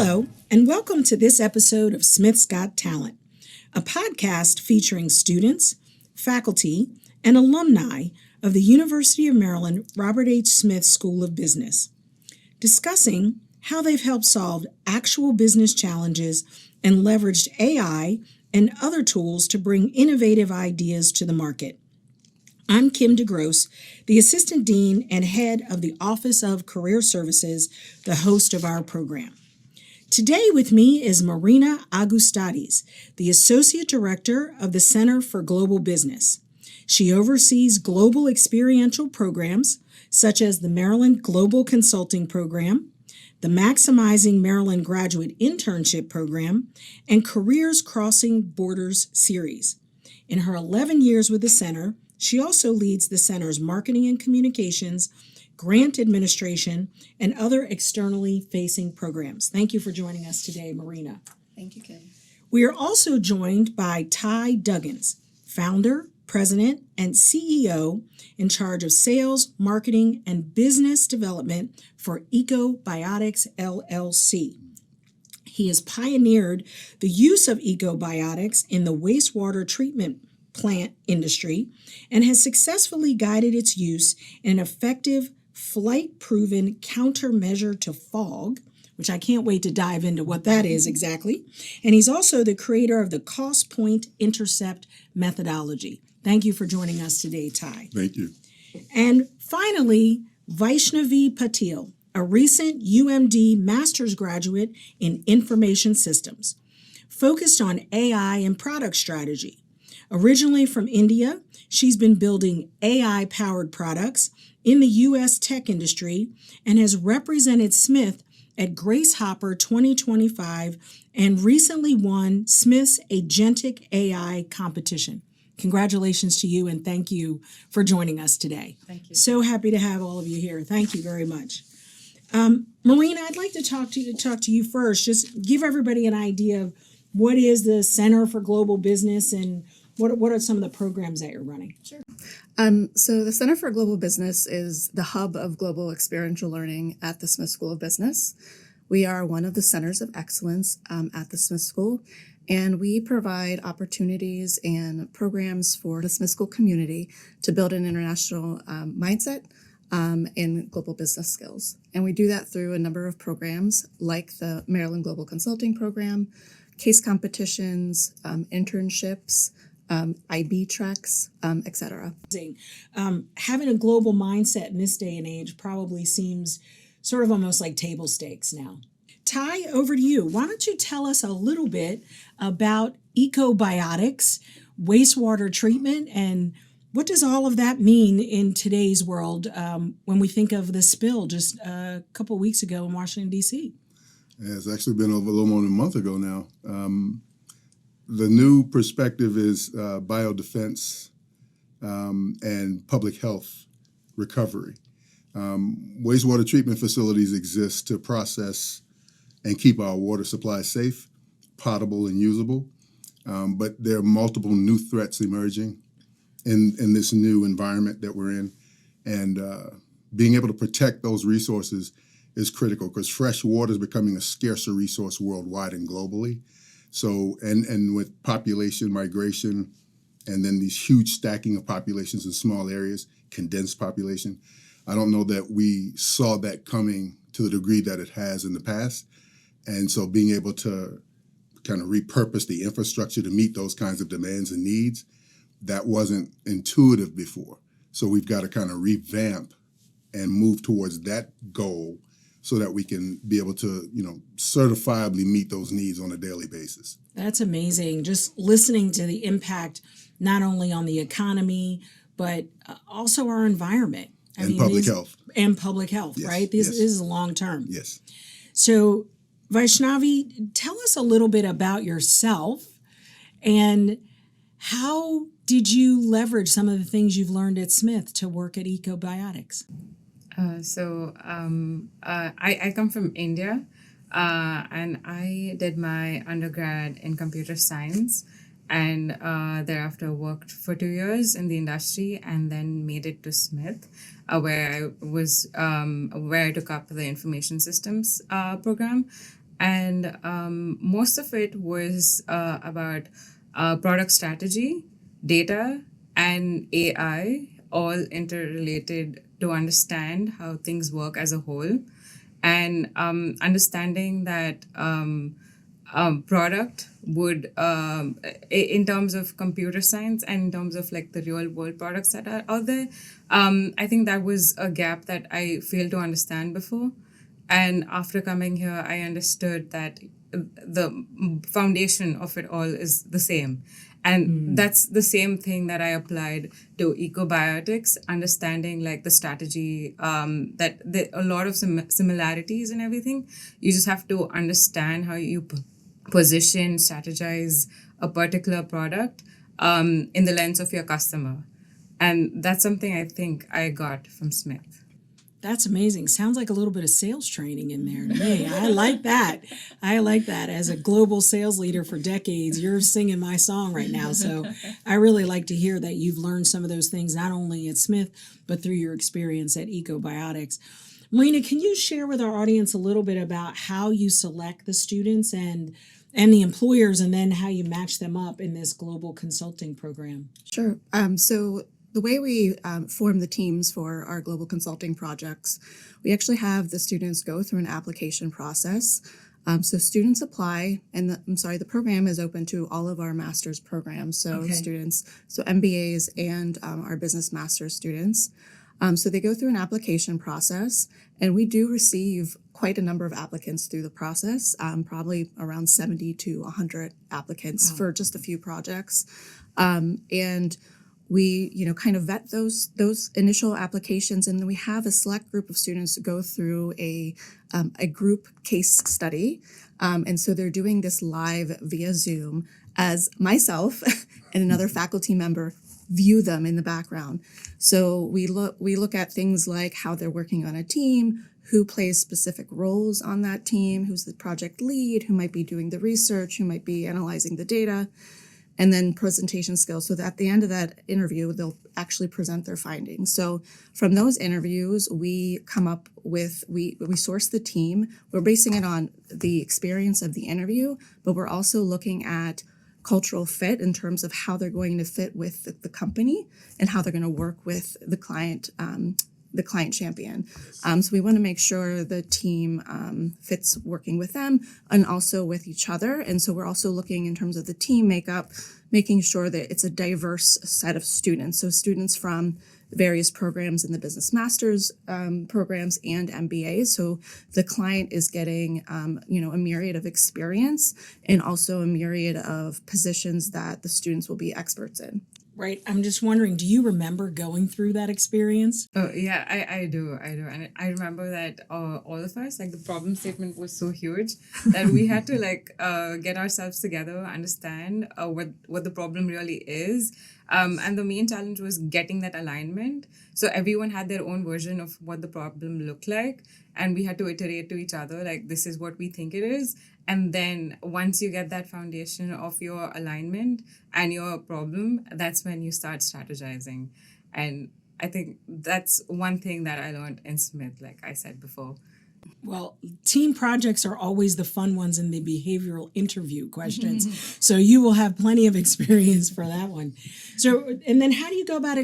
Hello, and welcome to this episode of Smith's Got Talent, a podcast featuring students, faculty, and alumni of the University of Maryland Robert H. Smith School of Business, discussing how they've helped solve actual business challenges and leveraged AI and other tools to bring innovative ideas to the market. I'm Kim DeGross, the Assistant Dean and Head of the Office of Career Services, the host of our program. Today with me is Marina Augoustidis, the Associate Director of the Center for Global Business. She oversees global experiential programs such as the Maryland Global Consulting Program, the Maximizing Maryland Graduate Internship Program, and Careers Crossing Borders series. In her 11 years with the Center, she also leads the Center's marketing and communications, grant administration, and other externally facing programs. Thank you for joining us today, Marina. Thank you, Kim. We are also joined by Ty Duggins, founder, president, and CEO in charge of sales, marketing, and business development for ECObiotix LLC. He has pioneered the use of ECObiotix in the wastewater treatment plant industry and has successfully guided its use in an effective flight-proven countermeasure to fog, which I can't wait to dive into what that is exactly. And he's also the creator of the cost point intercept methodology. Thank you for joining us today, Ty. Thank you. And finally, Vaishnavi Patil, a recent UMD master's graduate in information systems, focused on AI and product strategy. Originally from India, she's been building AI-powered products in the U.S. tech industry and has represented Smith at Grace Hopper 2025 and recently won Smith's Agentic AI competition. Congratulations to you and thank you for joining us today. Thank you. So happy to have all of you here. Thank you very much. Marina, I'd like to talk to you first. Just give everybody an idea of what is the Center for Global Business and what are some of the programs that you're running? Sure. So the Center for Global Business is the hub of global experiential learning at the Smith School of Business. We are one of the centers of excellence at the Smith School, and we provide opportunities and programs for the Smith School community to build an international mindset in global business skills. And we do that through a number of programs like the Maryland Global Consulting Program, case competitions, internships, IB tracks, etc. Having a global mindset in this day and age probably seems sort of almost like table stakes now. Ty, over to you. Why don't you tell us a little bit about ECObiotix, wastewater treatment, and what does all of that mean in today's world when we think of the spill just a couple of weeks ago in Washington, D.C.? Yeah, it's actually been over a little more than a month ago now. The new perspective is biodefense and public health recovery. Wastewater treatment facilities exist to process and keep our water supply safe, potable, and usable. But there are multiple new threats emerging in this new environment that we're in. And being able to protect those resources is critical because fresh water is becoming a scarcer resource worldwide and globally. So, and with population migration and then these huge stacking of populations in small areas, condensed population, I don't know that we saw that coming to the degree that it has in the past. And so being able to kind of repurpose the infrastructure to meet those kinds of demands and needs, that wasn't intuitive before. So we've got to kind of revamp and move towards that goal so that we can be able to, certifiably meet those needs on a daily basis. That's amazing. Just listening to the impact, not only on the economy, but also our environment. Public health. And public health, yes, right? This is long term. Yes. So, Vaishnavi, tell us a little bit about yourself and how did you leverage some of the things you've learned at Smith to work at ECObiotix? I come from India and I did my undergrad in computer science and thereafter worked for 2 years in the industry and then made it to Smith where I took up the information systems program. and most of it was about product strategy, data, and AI, all interrelated to understand how things work as a whole, and understanding that product would in terms of computer science and in terms of like the real world products that are out there. I think that was a gap that I failed to understand before, and after coming here I understood that the foundation of it all is the same, and that's the same thing that I applied to ECObiotix, understanding like the strategy, that a lot of similarities and everything. You just have to understand how you position, strategize a particular product in the lens of your customer. And that's something I think I got from Smith. That's amazing. Sounds like a little bit of sales training in there to me. I like that. I like that. As a global sales leader for decades, you're singing my song right now. So I really like to hear that you've learned some of those things, not only at Smith, but through your experience at ECObiotix. Marina, can you share with our audience a little bit about how you select the students and the employers, and then how you match them up in this global consulting program? Sure. So the way we form the teams for our global consulting projects, we actually have the students go through an application process. So students apply, and the program is open to all of our master's programs. So students, so MBAs and our business master's students. So they go through an application process, and we do receive quite a number of applicants through the process, probably around 70 to 100 applicants for just a few projects. And we, kind of vet those initial applications, and then we have a select group of students go through a group case study. And so they're doing this live via Zoom as myself and another faculty member view them in the background. So we look at things like how they're working on a team, who plays specific roles on that team, who's the project lead, who might be doing the research, who might be analyzing the data, and then presentation skills. So that at the end of that interview, they'll actually present their findings. So from those interviews, we come up with, we source the team. We're basing it on the experience of the interview, but we're also looking at cultural fit in terms of how they're going to fit with the company and how they're going to work with the client champion. So we want to make sure the team fits working with them and also with each other. And so we're also looking in terms of the team makeup, making sure that it's a diverse set of students. So students from various programs in the business master's programs and MBAs. So the client is getting, a myriad of experience and also a myriad of positions that the students will be experts in. Right. I'm just wondering, do you remember going through that experience? Oh yeah, I do. And I remember that all of us, like the problem statement was so huge that we had to get ourselves together, understand what the problem really is. And the main challenge was getting that alignment. So everyone had their own version of what the problem looked like. And we had to iterate to each other, like, this is what we think it is. And then once you get that foundation of your alignment and your problem, that's when you start strategizing. And I think that's one thing that I learned in Smith, like I said before. Well, team projects are always the fun ones in the behavioral interview questions. So you will have plenty of experience for that one. So, and then how do you go about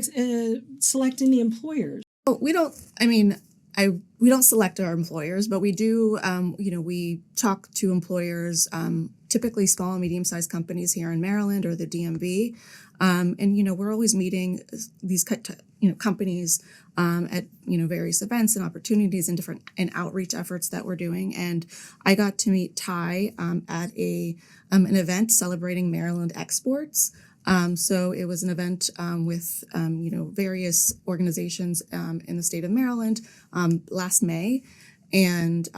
selecting the employers? Well, we don't select our employers, but we do, we talk to employers, typically small and medium-sized companies here in Maryland or the DMV. And we're always meeting these companies at various events and opportunities and different outreach efforts that we're doing. And I got to meet Ty at an event celebrating Maryland exports. So it was an event with various organizations in the state of Maryland last May. And,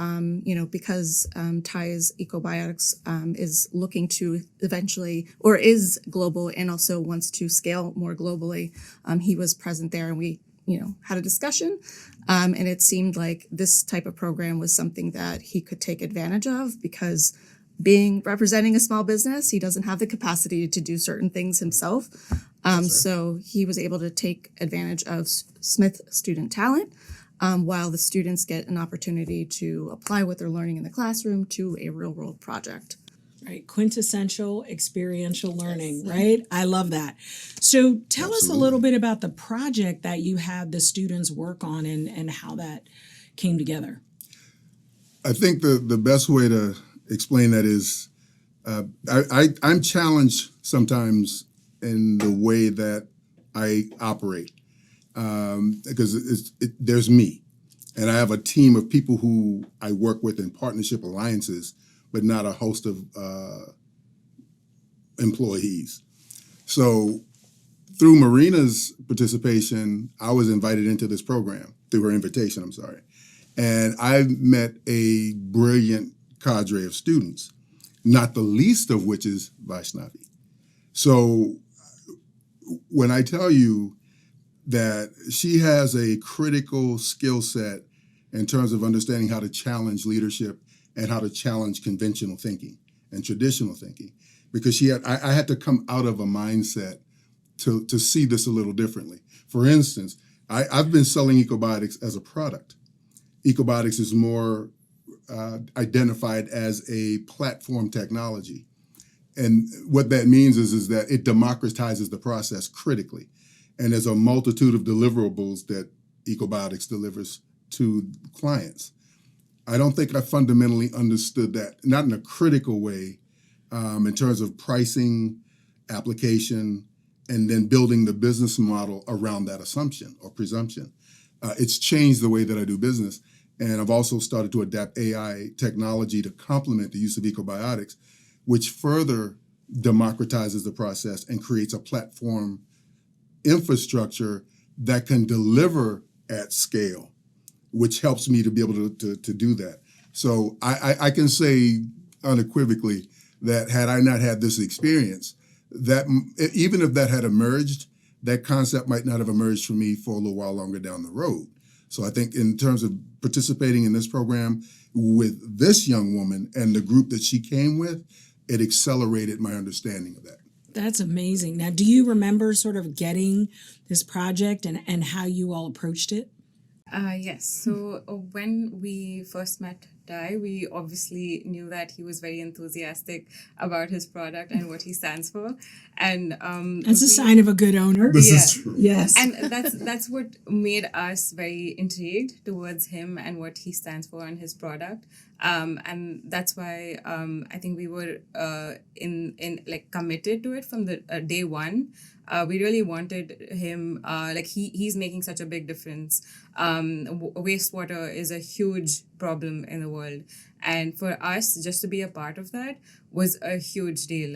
because Ty's ECObiotix is looking to eventually, or is global and also wants to scale more globally, he was present there and we, had a discussion. And it seemed like this type of program was something that he could take advantage of because representing a small business, he doesn't have the capacity to do certain things himself. So he was able to take advantage of Smith student talent. while the students get an opportunity to apply what they're learning in the classroom to a real world project. Right, quintessential experiential learning, right? I love that. So tell us a little bit about the project that you had the students work on and how that came together. I think the best way to explain that is I'm challenged sometimes in the way that I operate because there's me, and I have a team of people who I work with in partnership alliances, but not a host of employees. So through Marina's participation, I was invited into this program, through her invitation, I'm sorry. And I met a brilliant cadre of students, not the least of which is Vaishnavi. So when I tell you that she has a critical skill set in terms of understanding how to challenge leadership and how to challenge conventional thinking and traditional thinking, because I had to come out of a mindset to see this a little differently. For instance, I've been selling ECObiotix as a product. ECObiotix is more identified as a platform technology. And what that means is that it democratizes the process critically. And there's a multitude of deliverables that ECObiotix delivers to clients. I don't think I fundamentally understood that, not in a critical way, in terms of pricing, application, and then building the business model around that assumption or presumption. It's changed the way that I do business. And I've also started to adapt AI technology to complement the use of ECObiotix, which further democratizes the process and creates a platform infrastructure that can deliver at scale, which helps me to be able to do that. So I can say unequivocally that had I not had this experience, that even if that had emerged, that concept might not have emerged for me for a little while longer down the road. So I think in terms of participating in this program with this young woman and the group that she came with, it accelerated my understanding of that. That's amazing. Now, do you remember sort of getting this project and how you all approached it? Yes. So when we first met Ty, we obviously knew that he was very enthusiastic about his product and what he stands for, and That's a sign of a good owner. This Yeah. is true. Yes. and that's what made us very intrigued towards him and what he stands for and his product. And that's why I think we were in like committed to it from the day one. We really wanted him, he's making such a big difference. Wastewater is a huge problem in the world. And for us, just to be a part of that was a huge deal.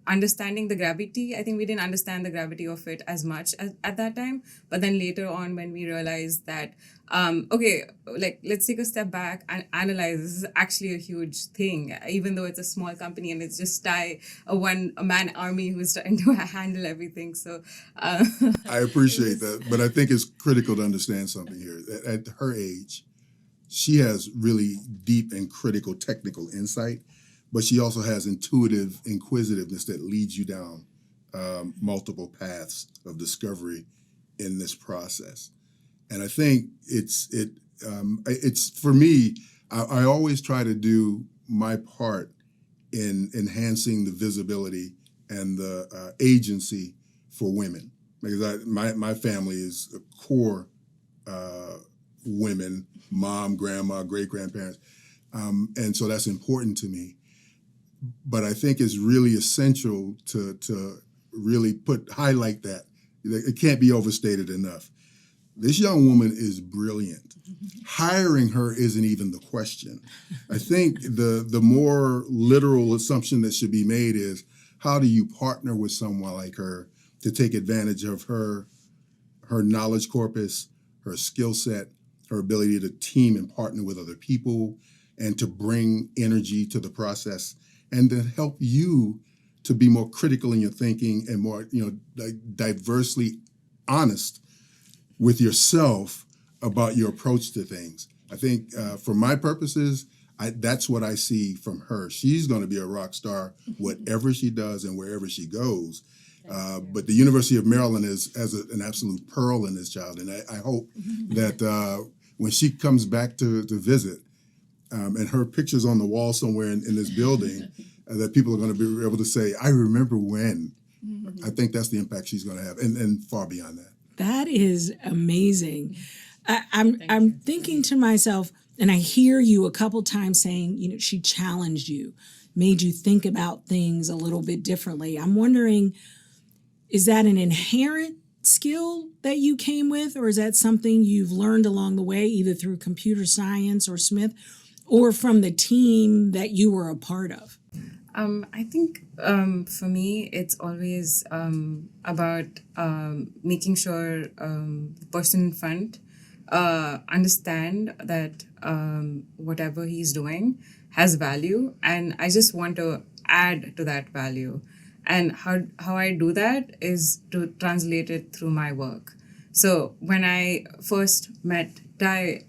Understanding the gravity, I think we didn't understand the gravity of it as much at that time. But then later on, when we realized that, let's take a step back and analyze, this is actually a huge thing, even though it's a small company and it's just Ty, a one-man army who's trying to handle everything. So I appreciate that, but I think it's critical to understand something here. At her age, she has really deep and critical technical insight, but she also has intuitive inquisitiveness that leads you down multiple paths of discovery in this process. And I think it's for me, I always try to do my part in enhancing the visibility and the agency for women, because my family is a core women, mom, grandma, great-grandparents. And so that's important to me. But I think it's really essential to really highlight that. It can't be overstated enough. This young woman is brilliant. Hiring her isn't even the question. I think the more literal assumption that should be made is, how do you partner with someone like her to take advantage of her knowledge corpus, her skill set, her ability to team and partner with other people, and to bring energy to the process, and to help you to be more critical in your thinking and more, diversely honest with yourself about your approach to things. I think for my purposes, that's what I see from her. She's going to be a rock star, whatever she does and wherever she goes. But the University of Maryland has an absolute pearl in this child, and I hope that when she comes back to visit, and her picture's on the wall somewhere in this building, that people are going to be able to say, I remember when. I think that's the impact she's going to have, and far beyond that. That is amazing. I'm thinking to myself, and I hear you a couple times saying, she challenged you, made you think about things a little bit differently. I'm wondering, is that an inherent skill that you came with, or is that something you've learned along the way, either through computer science or Smith, or from the team that you were a part of? I think for me, it's always about making sure the person in front understand that whatever he's doing has value, and I just want to add to that value. And how I do that is to translate it through my work. So when I first met Ty,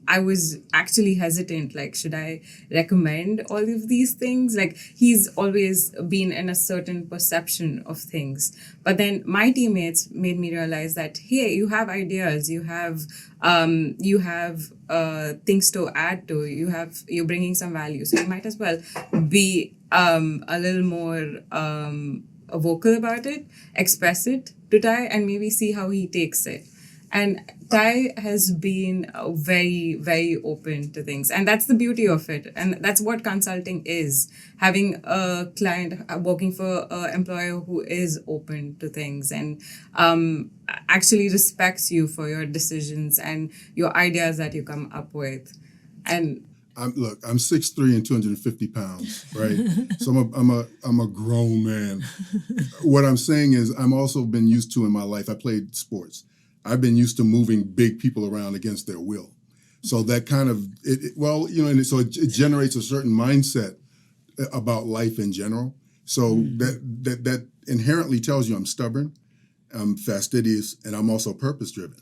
I was actually hesitant. Like, should I recommend all of these things? Like, he's always been in a certain perception of things. But then my teammates made me realize that, hey, you have ideas, you have things to add to, you're bringing some value. So you might as well be a little more vocal about it, express it to Ty, and maybe see how he takes it. And Ty has been very, very open to things. And that's the beauty of it. And that's what consulting is. Having a client working for an employer who is open to things and actually respects you for your decisions and your ideas that you come up with. And I'm 6'3" and 250 pounds, right? So I'm a grown man. What I'm saying is I'm also been used to in my life. I played sports. I've been used to moving big people around against their will. So that kind of, it generates a certain mindset about life in general. So that inherently tells you I'm stubborn, I'm fastidious, and I'm also purpose driven.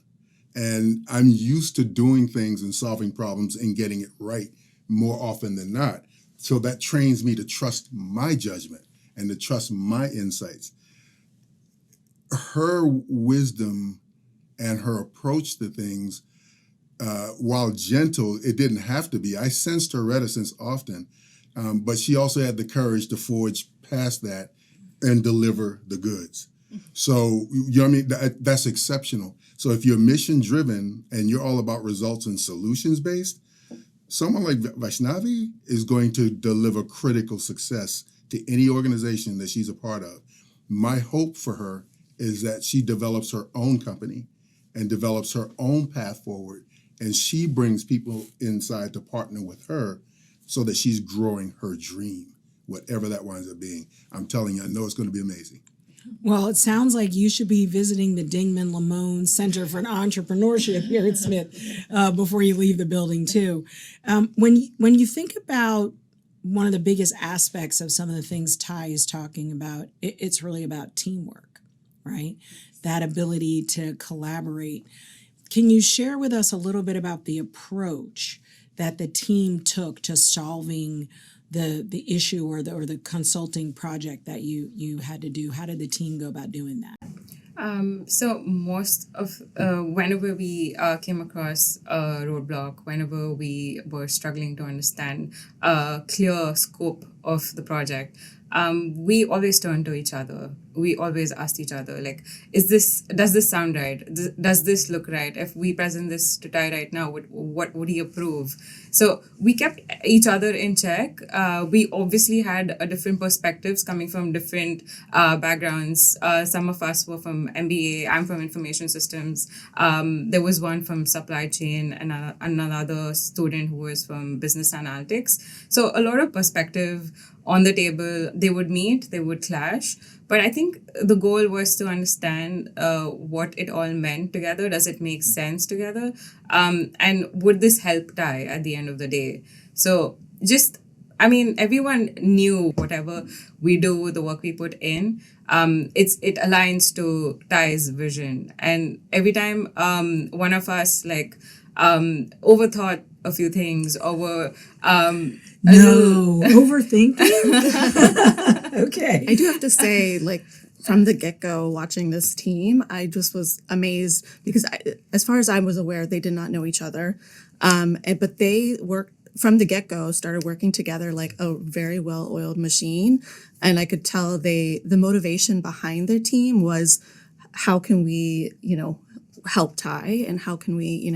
And I'm used to doing things and solving problems and getting it right more often than not. So that trains me to trust my judgment and to trust my insights. Her wisdom and her approach to things, while gentle, it didn't have to be. I sensed her reticence often, but she also had the courage to forge past that and deliver the goods. So, that's exceptional. So if you're mission driven and you're all about results and solutions based, someone like Vaishnavi is going to deliver critical success to any organization that she's a part of. My hope for her is that she develops her own company and develops her own path forward, and she brings people inside to partner with her so that she's growing her dream, whatever that winds up being. I'm telling you, I know it's going to be amazing. Well, it sounds like you should be visiting the Dingman Lamone Center for Entrepreneurship here at Smith before you leave the building, too. When you think about one of the biggest aspects of some of the things Ty is talking about, it's really about teamwork, right? That ability to collaborate. Can you share with us a little bit about the approach that the team took to solving the issue or the consulting project that you had to do? How did the team go about doing that? So most of whenever we came across a roadblock, whenever we were struggling to understand a clear scope of the project, we always turned to each other. We always asked each other, like, does this sound right? Does this look right? If we present this to Ty right now, what would he approve? So we kept each other in check. We obviously had different perspectives coming from different backgrounds. Some of us were from MBA. I'm from information systems. There was one from supply chain and another student who was from business analytics. So a lot of perspective on the table. They would meet, they would clash. But I think the goal was to understand what it all meant together. Does it make sense together? And would this help Ty at the end of the day? So everyone knew whatever we do, the work we put in, it aligns to Ty's vision. And every time one of us overthought a few things or were overthinking. Okay. I do have to say, from the get-go, watching this team, I just was amazed because as far as I was aware, they did not know each other. But they worked from the get-go, started working together like a very well-oiled machine. And I could tell the motivation behind their team was, how can we, help Ty, and how can we,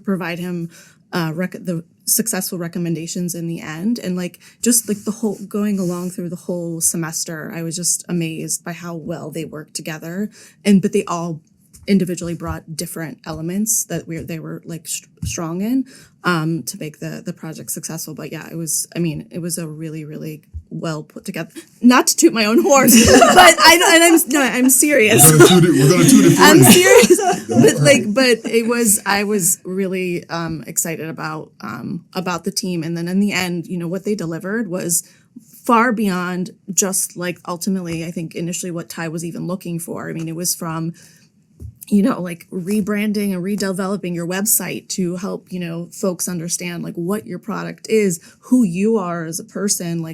provide him the successful recommendations in the end. And just the whole going along through the whole semester, I was just amazed by how well they worked together. But they all individually brought different elements that they were strong in to make the project successful. But yeah, it was a really, really well put together. Not to toot my own horn, but I'm serious. We're gonna toot it for I'm you. serious, but I was really excited about the team, and then in the end, what they delivered was far beyond just ultimately, I think initially what Ty was even looking for. I mean, it was from rebranding and redeveloping your website to help, folks understand what your product is, who you are as a person,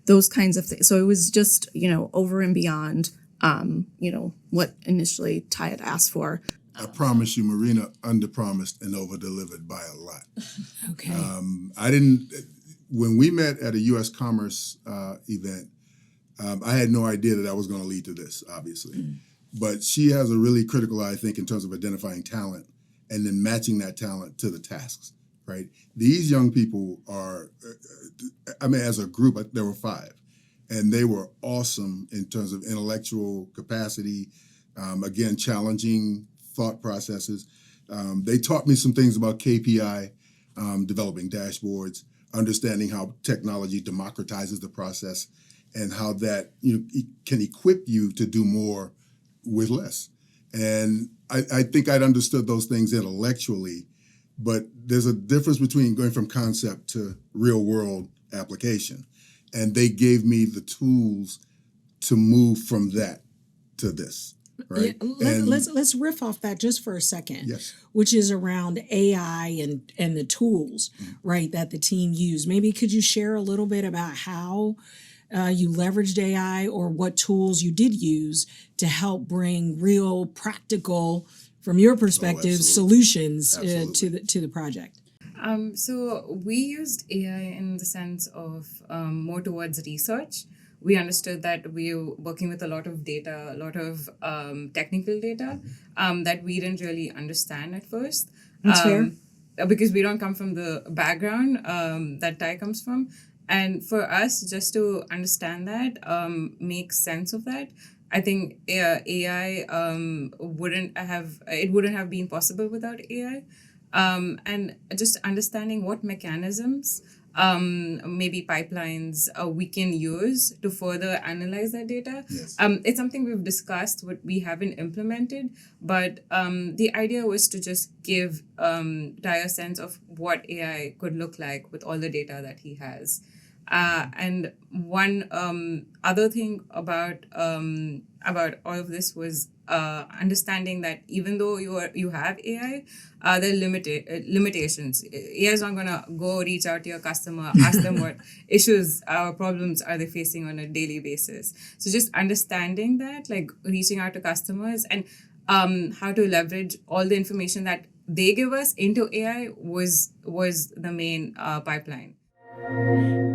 those kinds of things. So it was just, over and beyond, what initially Ty had asked for. I promise you, Marina underpromised and overdelivered by a lot. Okay. When we met at a U.S. Commerce event, I had no idea that I was going to lead to this, obviously. But she has a really critical eye, I think, in terms of identifying talent and then matching that talent to the tasks, right? These young people are, as a group, there were 5. And they were awesome in terms of intellectual capacity, again, challenging thought processes. They taught me some things about KPI, developing dashboards, understanding how technology democratizes the process and how that can equip you to do more with less. And I think I'd understood those things intellectually, but there's a difference between going from concept to real world application. And they gave me the tools to move from that to this. Right. Yeah, let's riff off that just for a second. Yes. Which is around AI and the tools, right, that the team used. Maybe could you share a little bit about how you leveraged AI or what tools you did use to help bring real practical, from your perspective, solutions to the project? So we used AI in the sense of more towards research. We understood that we were working with a lot of data, a lot of technical data that we didn't really understand at first. That's fair. Because we don't come from the background that Ty comes from. And for us, just to understand that, make sense of that, I think AI wouldn't have been possible without AI. And just understanding what mechanisms, maybe pipelines we can use to further analyze that data. Yes. It's something we've discussed, but we haven't implemented. But the idea was to just give Ty a sense of what AI could look like with all the data that he has. And one other thing about all of this was understanding that even though you have AI, there are limitations. AI is not gonna go reach out to your customer, ask them what issues or problems are they facing on a daily basis. So just understanding that, reaching out to customers and how to leverage all the information that they give us into AI was the main pipeline.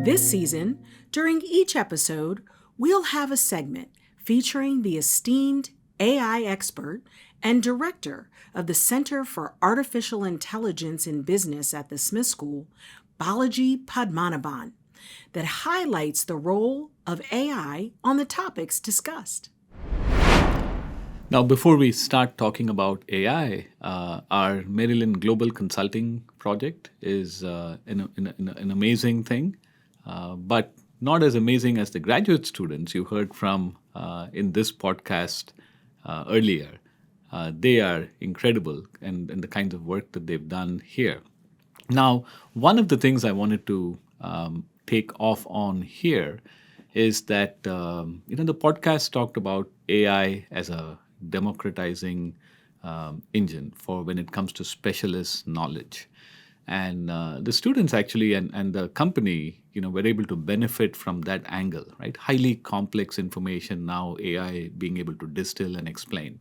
This season, during each episode, we'll have a segment featuring the esteemed AI expert and director of the Center for Artificial Intelligence in Business at the Smith School, Balaji Padmanabhan, that highlights the role of AI on the topics discussed. Now, before we start talking about AI, our Maryland Global Consulting project is an amazing thing, but not as amazing as the graduate students you heard from in this podcast earlier. They are incredible and the kinds of work that they've done here. Now, one of the things I wanted to take off on here is that the podcast talked about AI as a democratizing engine for when it comes to specialist knowledge. And the students actually and the company, were able to benefit from that angle, right? Highly complex information now AI being able to distill and explain.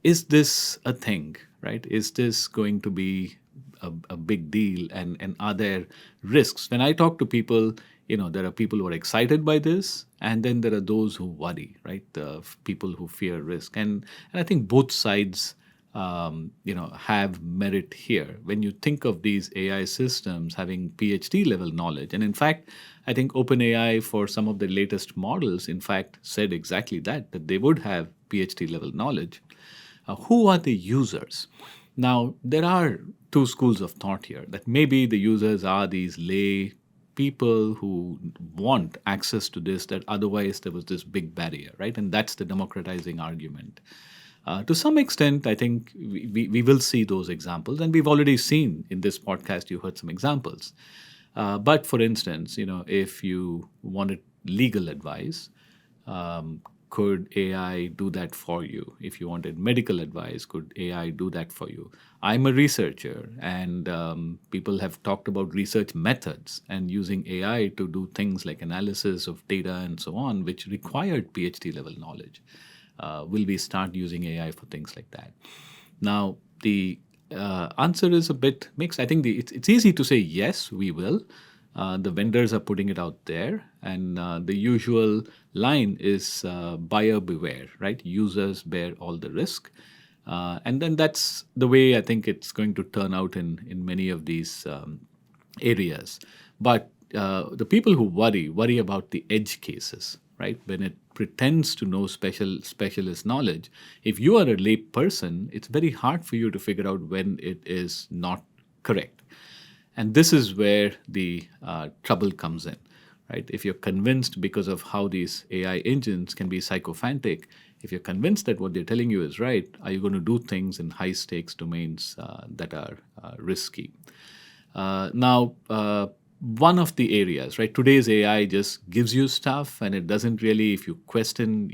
Is this a thing, right? Is this going to be a big deal? And are there risks? When I talk to people, there are people who are excited by this, and then there are those who worry, right? The people who fear risk. And I think both sides, have merit here. When you think of these AI systems having PhD level knowledge, and in fact, I think OpenAI for some of the latest models, in fact, said exactly that they would have PhD level knowledge. Who are the users? Now, there are two schools of thought here, that maybe the users are these lay people who want access to this, that otherwise there was this big barrier, right? And that's the democratizing argument. To some extent, I think we will see those examples, and we've already seen in this podcast, you heard some examples. But for instance, if you wanted legal advice, could AI do that for you? If you wanted medical advice, could AI do that for you? I'm a researcher, and people have talked about research methods and using AI to do things like analysis of data and so on, which required PhD level knowledge. Will we start using AI for things like that? Now, the answer is a bit mixed. I think it's easy to say, yes, we will. The vendors are putting it out there, and the usual line is buyer beware, right? Users bear all the risk. And then that's the way I think it's going to turn out in many of these areas. But the people who worry about the edge cases, right? When it pretends to know specialist knowledge, if you are a lay person, it's very hard for you to figure out when it is not correct. And this is where the trouble comes in, right? If you're convinced because of how these AI engines can be sycophantic, if you're convinced that what they're telling you is right, are you going to do things in high stakes domains that are risky? Now, one of the areas, right? Today's AI just gives you stuff, and it doesn't really, if you question,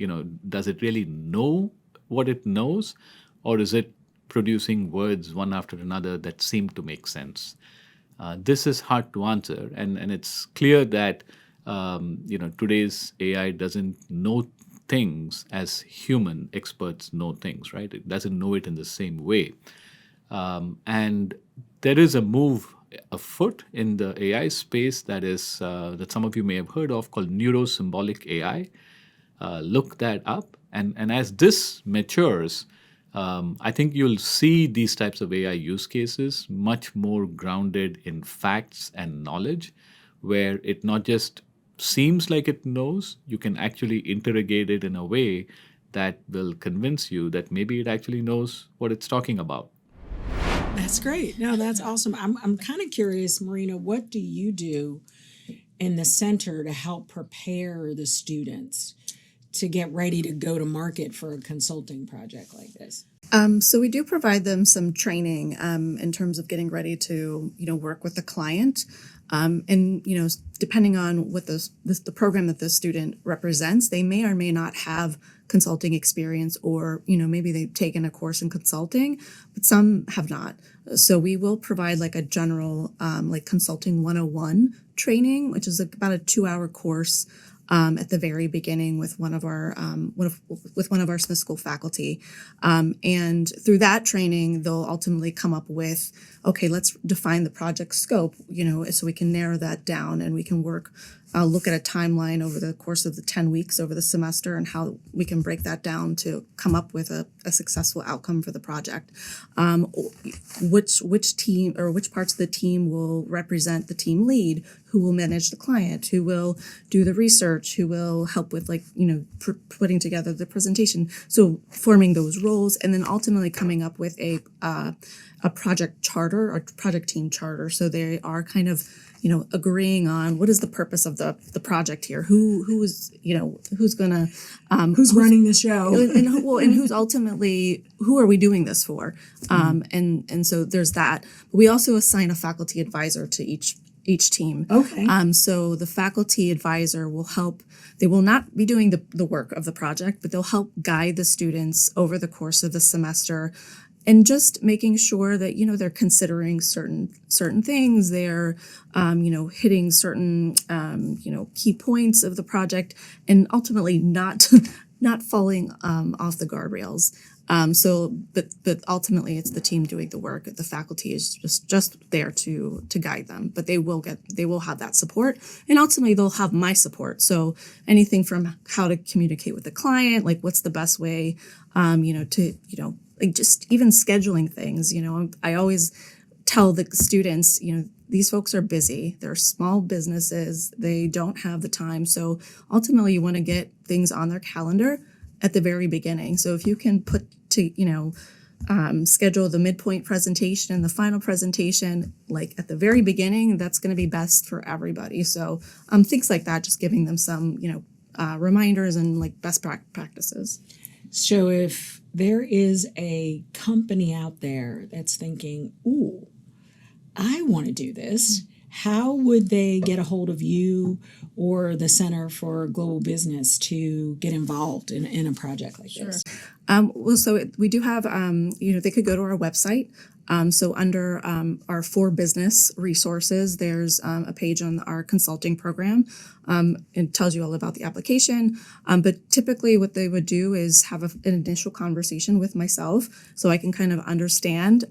does it really know what it knows, or is it producing words one after another that seem to make sense? This is hard to answer, and it's clear that today's AI doesn't know things as human experts know things, right? It doesn't know it in the same way, and there is a move afoot in the AI space that is that some of you may have heard of, called neurosymbolic AI. Look that up, and as this matures, I think you'll see these types of AI use cases much more grounded in facts and knowledge, where it not just seems like it knows, you can actually interrogate it in a way that will convince you that maybe it actually knows what it's talking about. That's great. No, that's awesome. I'm kind of curious, Marina, what do you do in the center to help prepare the students to get ready to go to market for a consulting project like this? So we do provide them some training in terms of getting ready to, work with the client. And, depending on what the program that the student represents, they may or may not have consulting experience, or, maybe they've taken a course in consulting, but some have not. So we will provide like a general, consulting 101 training, which is about a 2-hour course at the very beginning with one of our Smith School faculty, and through that training, they'll ultimately come up with, okay, let's define the project scope, so we can narrow that down, and we can look at a timeline over the course of the 10 weeks over the semester, and how we can break that down to come up with a successful outcome for the project. Which team or which parts of the team will represent the team lead, who will manage the client, who will do the research, who will help with putting together the presentation. So forming those roles, and then ultimately coming up with a project charter or project team charter. So they are kind of agreeing on what is the purpose of the project here, who's gonna Who's running the show, and who's ultimately, who are we doing this for? And so there's that. We also assign a faculty advisor to each team. Okay. So the faculty advisor will help. They will not be doing the work of the project, but they'll help guide the students over the course of the semester and just making sure that, they're considering certain things, they're, hitting certain, key points of the project, and ultimately not not falling off the guardrails. But ultimately it's the team doing the work. The faculty is just there to guide them, but they will have that support, and ultimately they'll have my support. So anything from how to communicate with the client, like what's the best way, like just even scheduling things. I always tell the students, these folks are busy. They're small businesses. They don't have the time. So ultimately you want to get things on their calendar at the very beginning. So if you can schedule the midpoint presentation and the final presentation, like at the very beginning, that's going to be best for everybody. So things like that, just giving them some, reminders and like best practices. So if there is a company out there that's thinking, ooh, I want to do this, how would they get a hold of you or the Center for Global Business to get involved in a project like this? We do have, they could go to our website. So under our for business resources, there's a page on our consulting program. It tells you all about the application. But typically what they would do is have an initial conversation with myself so I can kind of understand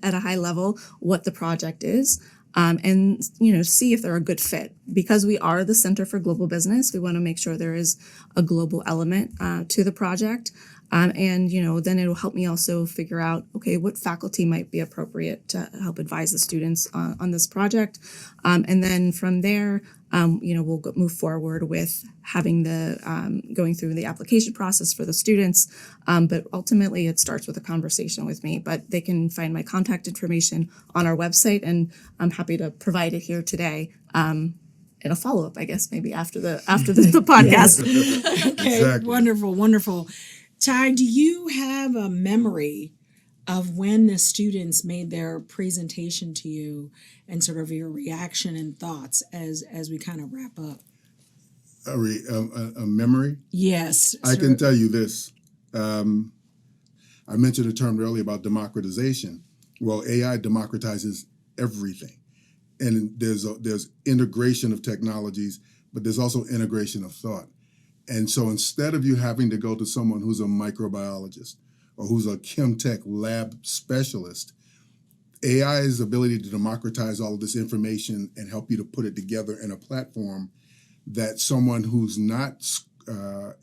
at a high level what the project is. And see if they're a good fit. Because we are the Center for Global Business, we want to make sure there is a global element to the project. And then it'll help me also figure out, okay, what faculty might be appropriate to help advise the students on this project. And then from there, we'll move forward with having going through the application process for the students. But ultimately, it starts with a conversation with me. But they can find my contact information on our website, and I'm happy to provide it here today. In a follow-up, I guess, maybe after the podcast. Okay, Exactly. Wonderful. Ty, do you have a memory of when the students made their presentation to you and sort of your reaction and thoughts as we kind of wrap up? A memory? Yes. I can tell you this. I mentioned a term earlier about democratization. Well, AI democratizes everything. And there's integration of technologies, but there's also integration of thought. And so instead of you having to go to someone who's a microbiologist or who's a chemtech lab specialist, AI's ability to democratize all of this information and help you to put it together in a platform that someone who's not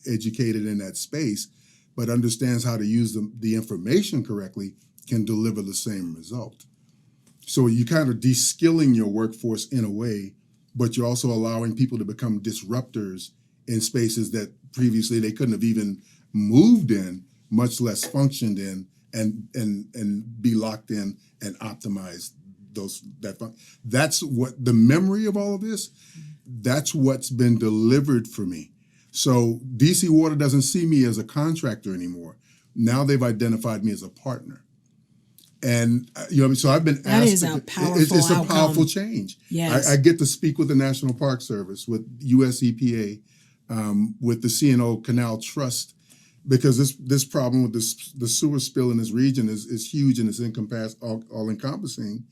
educated in that space but understands how to use the information correctly can deliver the same result. So you kind of de-skilling your workforce in a way, but you're also allowing people to become disruptors in spaces that previously they couldn't have even moved in, much less functioned in, and be locked in and optimize that's what the memory of all of this, that's what's been delivered for me. So DC Water doesn't see me as a contractor anymore. Now they've identified me as a partner. And so I've been asked. That is a powerful It's a outcome. powerful change. Yes. I get to speak with the National Park Service, with US EPA, with the CNO Canal Trust, because this problem with the sewer spill in this region is huge and it's all encompassing.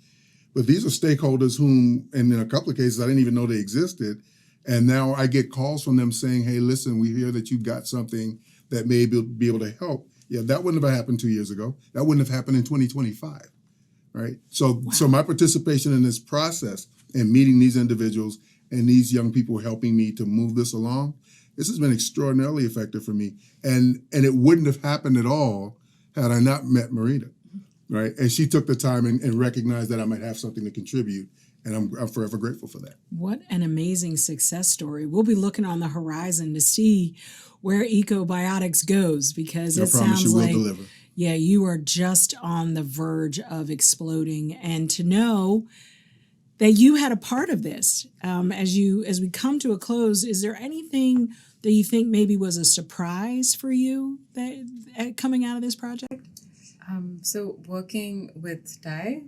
But these are stakeholders whom, and in a couple of cases, I didn't even know they existed. And now I get calls from them saying, hey, listen, we hear that you've got something that may be able to help. Yeah, that wouldn't have happened 2 years ago. That wouldn't have happened in 2025, right? So my participation in this process and meeting these individuals and these young people helping me to move this along, this has been extraordinarily effective for me. And it wouldn't have happened at all had I not met Marina, right? And she took the time and recognized that I might have something to contribute. And I'm forever grateful for that. What an amazing success story. We'll be looking on the horizon to see where ECObiotix goes, because it sounds like deliver. Yeah, you are just on the verge of exploding. And to know that you had a part of this, as we come to a close, is there anything that you think maybe was a surprise for you coming out of this project? So working with Ty,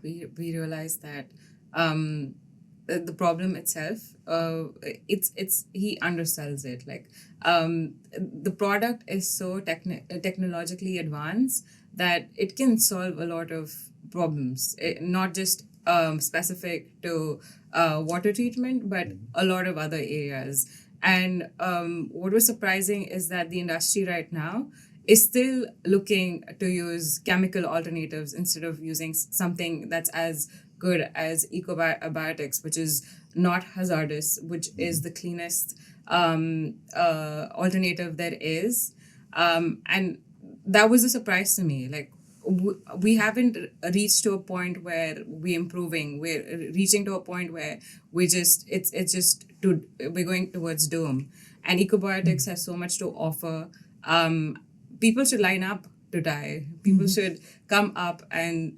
we realized that the problem itself, it's he undersells it. Like the product is so technologically advanced that it can solve a lot of problems, not just specific to water treatment, but a lot of other areas. And what was surprising is that the industry right now is still looking to use chemical alternatives instead of using something that's as good as ECObiotix, which is not hazardous, which is the cleanest alternative there is. And that was a surprise to me. Like, we haven't reached to a point where we're improving. We're reaching to a point where we're going towards doom. And ECObiotix has so much to offer. People should line up to Ty. People should come up and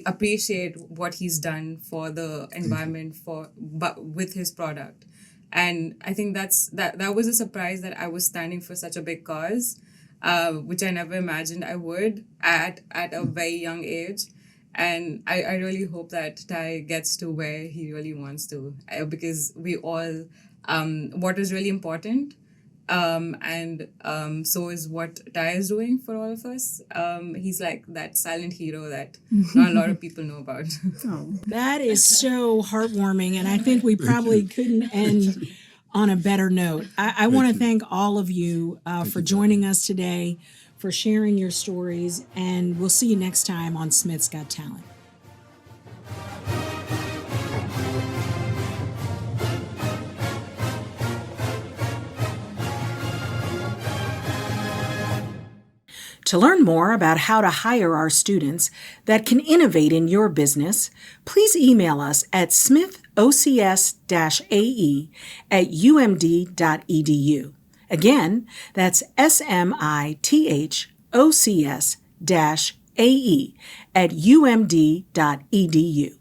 appreciate what he's done for the environment with his product. And I think that was a surprise, that I was standing for such a big cause, which I never imagined I would at a very young age. And I really hope that Ty gets to where he really wants to, because we all, water is really important. And so is what Ty is doing for all of us. He's like that silent hero that not a lot of people know about. That is so heartwarming, and I think we probably couldn't end on a better note. I want to thank all of you for joining us today, for sharing your stories, and we'll see you next time on Smith's Got Talent. To learn more about how to hire our students that can innovate in your business, please email us at smithocs-ae@umd.edu. Again, that's smithocs-ae@umd.edu.